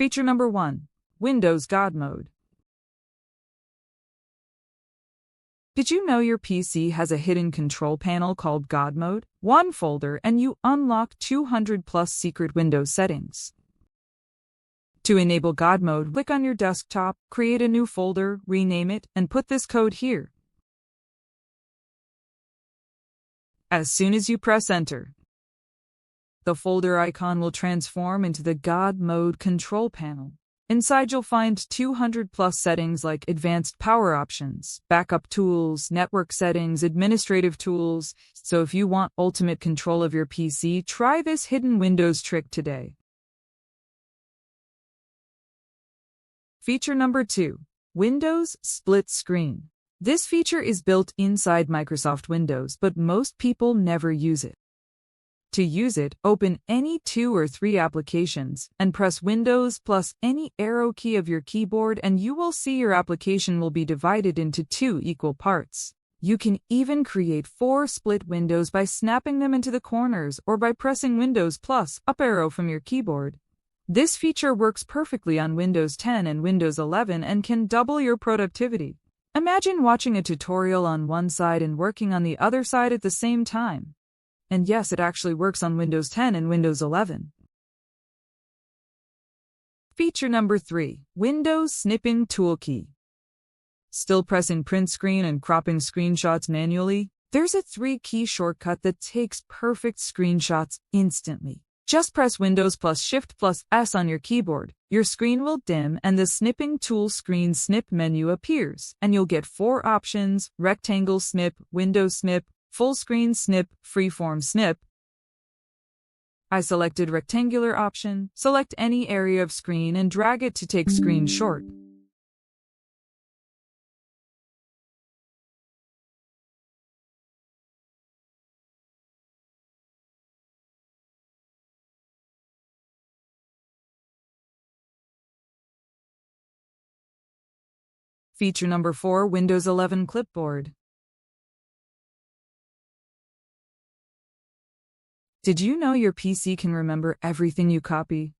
Feature number 1. Windows God Mode. Did you know your PC has a hidden control panel called God Mode? One folder and you unlock 200 plus secret Windows settings. To enable God Mode, click on your desktop, create a new folder, rename it, and put this code here. As soon as you press Enter, the folder icon will transform into the God Mode control panel. Inside you'll find 200 plus settings like advanced power options, backup tools, network settings, administrative tools. So if you want ultimate control of your PC, try this hidden Windows trick today. Feature number 2. Windows Split Screen. This feature is built inside Microsoft Windows, but most people never use it. To use it, open any 2 or 3 applications and press Windows plus any arrow key of your keyboard and you will see your application will be divided into 2 equal parts. You can even create 4 split windows by snapping them into the corners or by pressing Windows plus up arrow from your keyboard. This feature works perfectly on Windows 10 and Windows 11 and can double your productivity. Imagine watching a tutorial on one side and working on the other side at the same time. And yes, it actually works on Windows 10 and Windows 11. Feature number 3. Windows Snipping Toolkey. Still pressing print screen and cropping screenshots manually? There's a 3-key shortcut that takes perfect screenshots instantly. Just press Windows plus Shift plus S on your keyboard. Your screen will dim and the Snipping Tool Screen Snip menu appears, and you'll get 4 options: Rectangle Snip, Window Snip, Full Screen Snip, Freeform Snip. I selected rectangular option. Select any area of screen and drag it to take screen short. Feature number 4. Windows 11 Clipboard. Did you know your PC can remember everything you copy?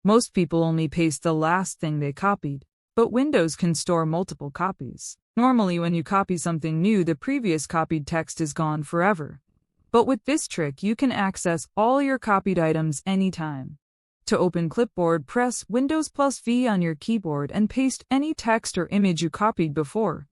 Most people only paste the last thing they copied, but Windows can store multiple copies. Normally, when you copy something new, the previous copied text is gone forever. But with this trick, you can access all your copied items anytime. To open Clipboard, press Windows plus V on your keyboard and paste any text or image you copied before.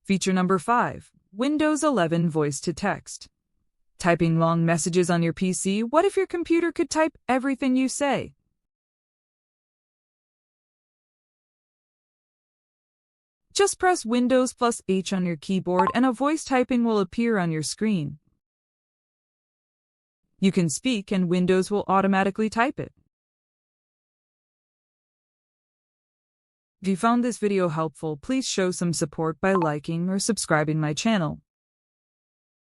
Feature number 5. Windows 11 Voice to Text. Typing long messages on your PC? What if your computer could type everything you say? Just press Windows plus H on your keyboard and a voice typing will appear on your screen. You can speak and Windows will automatically type it. If you found this video helpful, please show some support by liking or subscribing my channel.